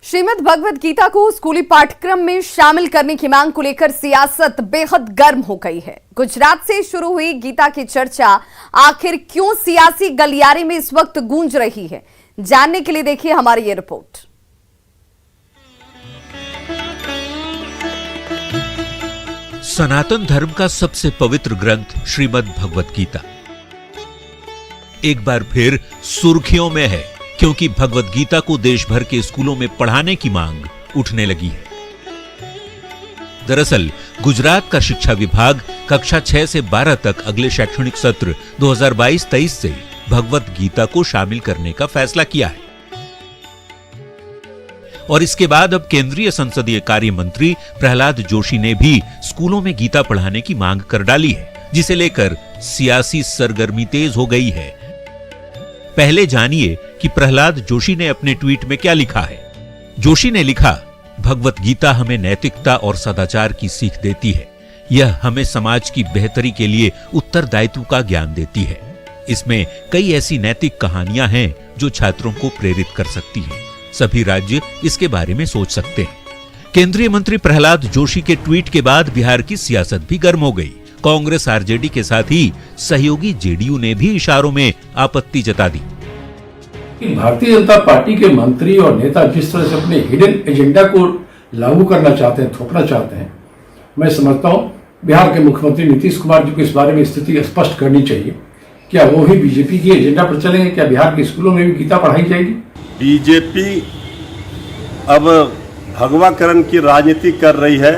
श्रीमद् भगवत गीता को स्कूली पाठ्यक्रम में शामिल करने की मांग को लेकर सियासत बेहद गर्म हो गई है। गुजरात से शुरू हुई गीता की चर्चा आखिर क्यों सियासी गलियारे में इस वक्त गूंज रही है, जानने के लिए देखिए हमारी ये रिपोर्ट। सनातन धर्म का सबसे पवित्र ग्रंथ श्रीमद् भगवत गीता एक बार फिर सुर्खियों में है, क्योंकि भगवत गीता को देश भर के स्कूलों में पढ़ाने की मांग उठने लगी है। दरअसल गुजरात का शिक्षा विभाग कक्षा 6 से 12 तक अगले शैक्षणिक सत्र 2022-23 से भगवत गीता को शामिल करने का फैसला किया है। और इसके बाद अब केंद्रीय संसदीय कार्य मंत्री प्रहलाद जोशी ने भी स्कूलों में गीता पढ़ाने की मांग कर डाली है, जिसे लेकर सियासी सरगर्मी तेज हो गई है। पहले जानिए कि प्रहलाद जोशी ने अपने ट्वीट में क्या लिखा है। जोशी ने लिखा, भगवत गीता हमें नैतिकता और सदाचार की सीख देती है। यह हमें समाज की बेहतरी के लिए उत्तरदायित्व का ज्ञान देती है। इसमें कई ऐसी नैतिक कहानियां हैं जो छात्रों को प्रेरित कर सकती हैं। सभी राज्य इसके बारे में सोच सकते हैं। केंद्रीय मंत्री प्रहलाद जोशी के ट्वीट के बाद बिहार की सियासत भी गर्म हो गई। कांग्रेस आरजेडी के साथ ही सहयोगी जेडीयू ने भी इशारों में आपत्ति जता दी। भारतीय जनता पार्टी के मंत्री और नेता जिस तरह से अपने हिडन एजेंडा को लागू करना चाहते हैं, थोपना चाहते हैं, मैं समझता हूं बिहार के मुख्यमंत्री नीतीश कुमार जी को इस बारे में स्थिति स्पष्ट करनी चाहिए। क्या वो भी बीजेपी के एजेंडा पर चलेंगे? क्या बिहार के स्कूलों में भी गीता पढ़ाई जाएगी? बीजेपी अब भगवाकरण की राजनीति कर रही है।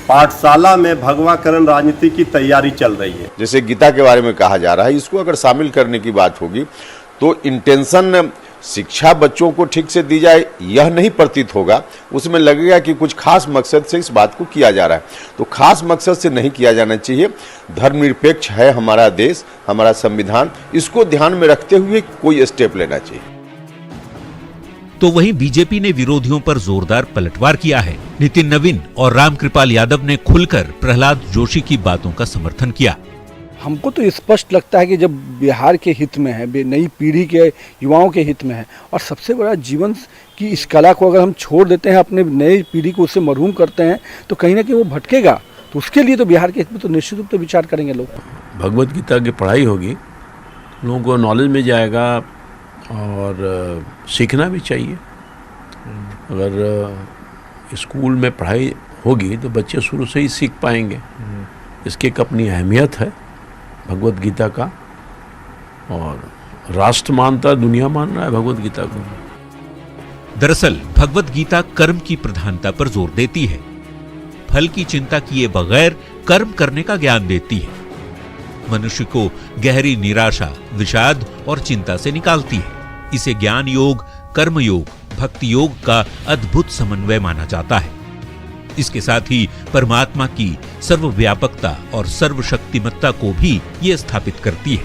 पाठशाला में भगवाकरण राजनीति की तैयारी चल रही है। जैसे गीता के बारे में कहा जा रहा है, इसको अगर शामिल करने की बात होगी तो इंटेंशन शिक्षा बच्चों को ठीक से दी जाए यह नहीं प्रतीत होगा। उसमें लगेगा कि कुछ खास मकसद से इस बात को किया जा रहा है, तो खास मकसद से नहीं किया जाना चाहिए। धर्मनिरपेक्ष है हमारा देश, हमारा संविधान, इसको ध्यान में रखते हुए कोई स्टेप लेना चाहिए। तो वहीं बीजेपी ने विरोधियों पर जोरदार पलटवार किया है। नितिन नवीन और रामकृपाल यादव ने खुलकर प्रहलाद जोशी की बातों का समर्थन किया। हमको तो स्पष्ट लगता है कि जब बिहार के हित में है, नई पीढ़ी के युवाओं के हित में है, और सबसे बड़ा जीवन की इस कला को अगर हम छोड़ देते हैं, अपने नई पीढ़ी को उससे महरूम करते हैं, तो कहीं ना कहीं वो भटकेगा। तो उसके लिए तो बिहार के हित में तो निश्चित रूप से विचार करेंगे लोग। भगवत गीता की पढ़ाई होगी, लोगों को नॉलेज मिल जाएगा और सीखना भी चाहिए। अगर स्कूल में पढ़ाई होगी तो बच्चे शुरू से ही सीख पाएंगे। इसकी एक अपनी अहमियत है भगवत गीता का, और राष्ट्र मानता, दुनिया मान रहा है भगवत गीता को। दरअसल भगवत गीता कर्म की प्रधानता पर जोर देती है। फल की चिंता किए बगैर कर्म करने का ज्ञान देती है। मनुष्य को गहरी निराशा, विषाद और चिंता से निकालती है। इसे ज्ञान योग, कर्म योग, भक्ति योग का अद्भुत समन्वय माना जाता है। इसके साथ ही परमात्मा की सर्वव्यापकता और सर्वशक्तिमत्ता को भी ये स्थापित करती है।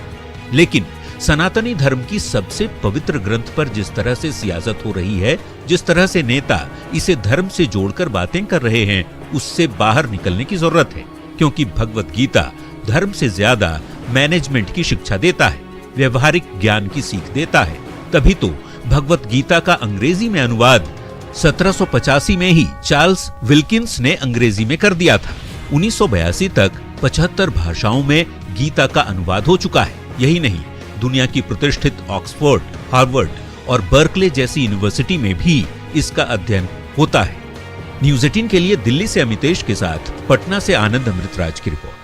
लेकिन सनातनी धर्म की सबसे पवित्र ग्रंथ पर जिस तरह से सियासत हो रही है, जिस तरह से नेता इसे धर्म से जोड़कर बातें कर रहे हैं, उससे बाहर निकलने की जरूरत है। क्योंकि भगवत गीता धर्म से ज्यादा मैनेजमेंट की शिक्षा देता है, व्यवहारिक ज्ञान की सीख देता है। तभी तो भगवत गीता का अंग्रेजी में अनुवाद 1785 में ही चार्ल्स विल्किंस ने अंग्रेजी में कर दिया था। 1982 तक 75 भाषाओं में गीता का अनुवाद हो चुका है। यही नहीं, दुनिया की प्रतिष्ठित ऑक्सफोर्ड, हार्वर्ड और बर्कले जैसी यूनिवर्सिटी में भी इसका अध्ययन होता है। न्यूज़ 18 के लिए दिल्ली से अमितेश के साथ पटना से आनंद अमृतराज की रिपोर्ट।